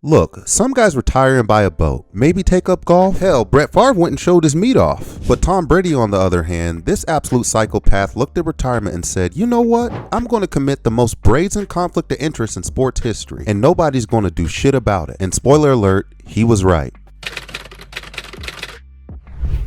Look, some guys retire and buy a boat, maybe take up golf. Hell, Brett Favre went and showed his meat off. But Tom Brady, on the other hand, this absolute psychopath looked at retirement and said, you know what? I'm going to commit the most brazen conflict of interest in sports history, and nobody's going to do shit about it. And spoiler alert, he was right.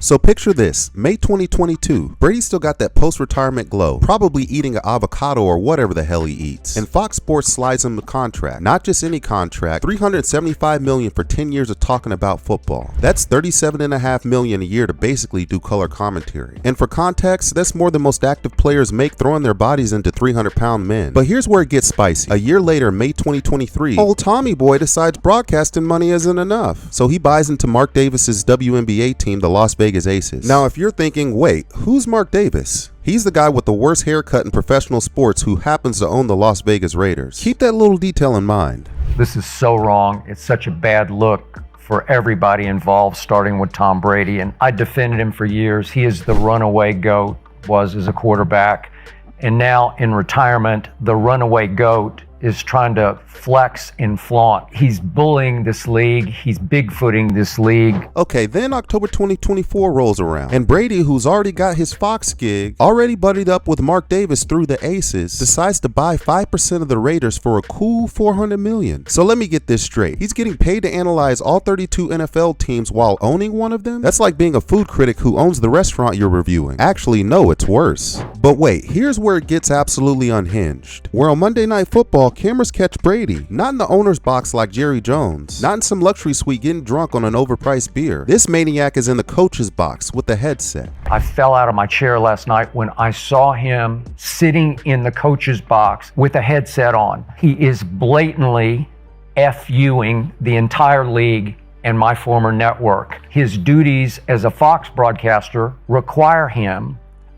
So picture this, May 2022, Brady still got that post-retirement glow, probably eating an avocado or whatever the hell he eats. And Fox Sports slides him the contract, not just any contract, $375 million for 10 years of talking about football. That's $37.5 million a year to basically do color commentary. And for context, that's more than most active players make throwing their bodies into 300-pound men. But here's where it gets spicy. A year later, May 2023, old Tommy boy decides broadcasting money isn't enough. So he buys into Mark Davis's WNBA team, the Las Vegas Aces. Now, if you're thinking, wait, who's Mark Davis? He's the guy with the worst haircut in professional sports who happens to own the Las Vegas Raiders. Keep that little detail in mind. This is so wrong. It's such a bad look for everybody involved, starting with Tom Brady. And I defended him for years. He is the runaway GOAT, was as a quarterback. And now in retirement, the runaway GOAT is trying to flex and flaunt. He's bullying this league. He's bigfooting this league. Okay, then October 2024 rolls around, and Brady, who's already got his Fox gig, already buddied up with Mark Davis through the Aces, decides to buy 5% of the Raiders for a cool $400 million. So let me get this straight. He's getting paid to analyze all 32 NFL teams while owning one of them? That's like being a food critic who owns the restaurant you're reviewing. Actually, no, it's worse. But wait, here's where it gets absolutely unhinged. Where on Monday Night Football, cameras catch Brady, not in the owner's box like Jerry Jones, not in some luxury suite getting drunk on an overpriced beer. This maniac is in the coach's box with the headset. I fell out of my chair last night when I saw him sitting in the coach's box with a headset on. He is blatantly FUing the entire league and my former network. His duties as a Fox broadcaster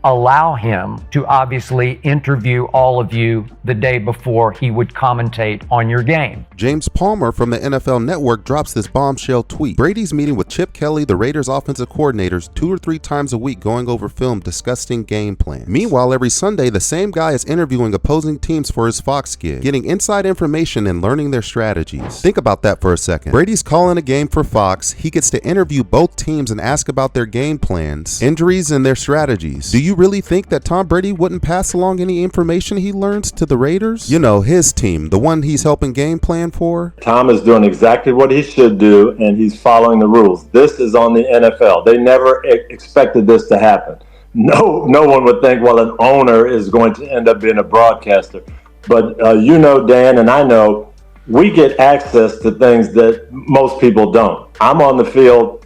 allow him to obviously interview all of you the day before he would commentate on your game. James Palmer from the NFL Network drops this bombshell tweet. Brady's meeting with Chip Kelly, the Raiders offensive coordinators, 2 or 3 times a week going over film discussing game plan. Meanwhile, every Sunday, the same guy is interviewing opposing teams for his Fox gig, getting inside information and learning their strategies. Think about that for a second. Brady's calling a game for Fox. He gets to interview both teams and ask about their game plans, injuries, and their strategies. Do you really think that Tom Brady wouldn't pass along any information he learns to the Raiders? You know, his team, the one he's helping game plan for? Tom is doing exactly what he should do, and he's following the rules. This is on the NFL. They never expected this to happen. No one would think, well, an owner is going to end up being a broadcaster. But you know, Dan, and I know, we get access to things that most people don't. I'm on the field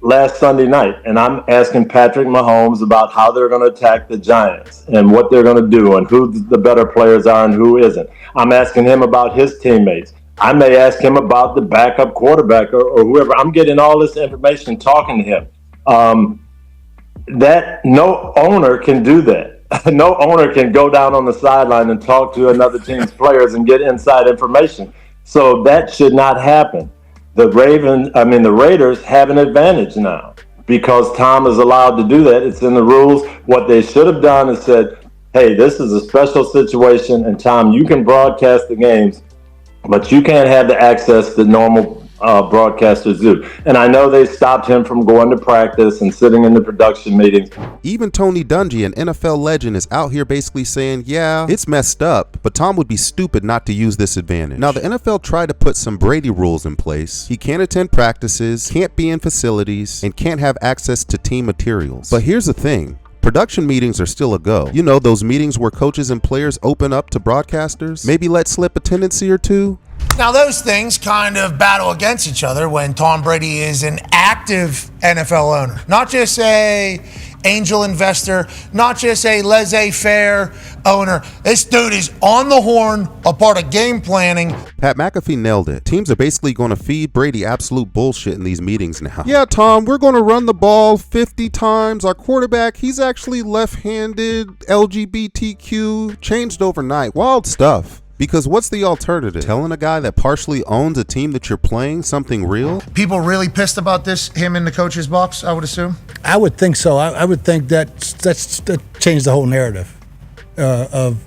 last Sunday night, and I'm asking Patrick Mahomes about how they're going to attack the Giants and what they're going to do and who the better players are and who isn't. I'm asking him about his teammates. I may ask him about the backup quarterback or whoever. I'm getting all this information talking to him. That no owner can do that. No owner can go down on the sideline and talk to another team's players and get inside information. So that should not happen. The Raiders have an advantage now because Tom is allowed to do that. It's in the rules. What they should have done is said, hey, this is a special situation, and Tom, you can broadcast the games, but you can't have the access that normal broadcasters do. And I know they stopped him from going to practice and sitting in the production meetings. Even Tony Dungy, an NFL legend, is out here basically saying, yeah, it's messed up, but Tom would be stupid not to use this advantage. Now, the NFL tried to put some Brady rules in place. He can't attend practices, can't be in facilities, and can't have access to team materials. But here's the thing. Production meetings are still a go. You know, those meetings where coaches and players open up to broadcasters, maybe let slip a tendency or two. Now, those things kind of battle against each other when Tom Brady is an active NFL owner, not just a angel investor, not just a laissez-faire owner. This dude is on the horn, a part of game planning. Pat McAfee nailed it. Teams are basically going to feed Brady absolute bullshit in these meetings now. Yeah, Tom, we're going to run the ball 50 times. Our quarterback, he's actually left-handed, LGBTQ, changed overnight. Wild stuff. Because what's the alternative? Telling a guy that partially owns a team that you're playing something real? People really pissed about this, him in the coach's box, I would assume? I would think so. I would think that changed the whole narrative of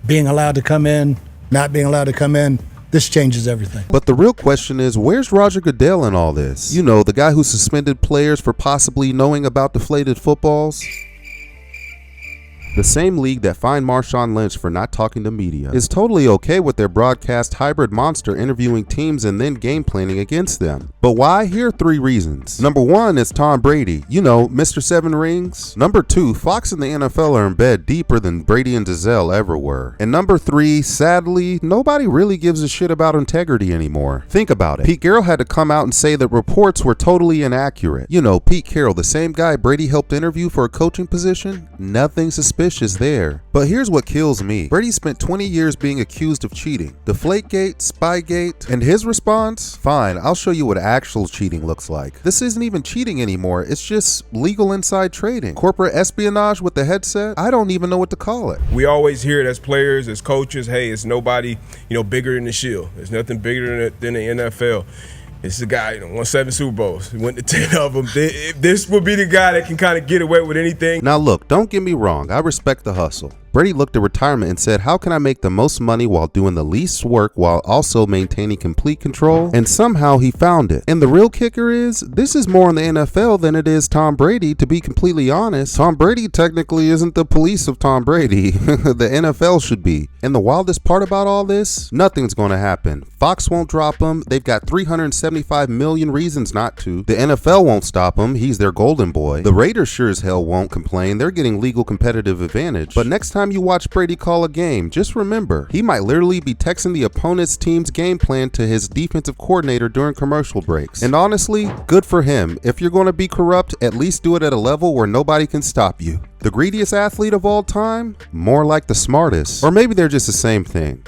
being allowed to come in, not being allowed to come in. this changes everything. But the real question is, where's Roger Goodell in all this? You know, the guy who suspended players for possibly knowing about deflated footballs? The same league that fined Marshawn Lynch for not talking to media is totally okay with their broadcast hybrid monster interviewing teams and then game planning against them. But why? Here are 3 reasons. Number 1 is Tom Brady, you know, Mr. 7 Rings. Number 2, Fox and the NFL are in bed deeper than Brady and Giselle ever were. And number 3, sadly, nobody really gives a shit about integrity anymore. Think about it. Pete Carroll had to come out and say that reports were totally inaccurate. You know, Pete Carroll, the same guy Brady helped interview for a coaching position, nothing suspicious there. But here's what kills me. Brady spent 20 years being accused of cheating. Deflategate, Spygate, and his response? Fine, I'll show you what actual cheating looks like. This isn't even cheating anymore. It's just legal inside trading. Corporate espionage with the headset? I don't even know what to call it. We always hear it as players, as coaches, hey, it's nobody, bigger than the Shield. There's nothing bigger than the NFL. It's a guy, won 7 Super Bowls, went to 10 of them. This would be the guy that can kind of get away with anything. Now look, don't get me wrong, I respect the hustle. Brady looked at retirement and said, how can I make the most money while doing the least work while also maintaining complete control? And somehow he found it. And the real kicker is, this is more in the NFL than it is Tom Brady, to be completely honest. Tom Brady technically isn't the police of Tom Brady. The NFL should be. And the wildest part about all this, nothing's going to happen. Fox won't drop him. They've got 375 million reasons not to. The NFL won't stop him. He's their golden boy. The Raiders sure as hell won't complain. They're getting legal competitive advantage. But next time you watch Brady call a game, just remember, he might literally be texting the opponent's team's game plan to his defensive coordinator during commercial breaks. And honestly, good for him. If you're going to be corrupt, at least do it at a level where nobody can stop you. The greediest athlete of all time? More like the smartest. Or maybe they're just the same thing.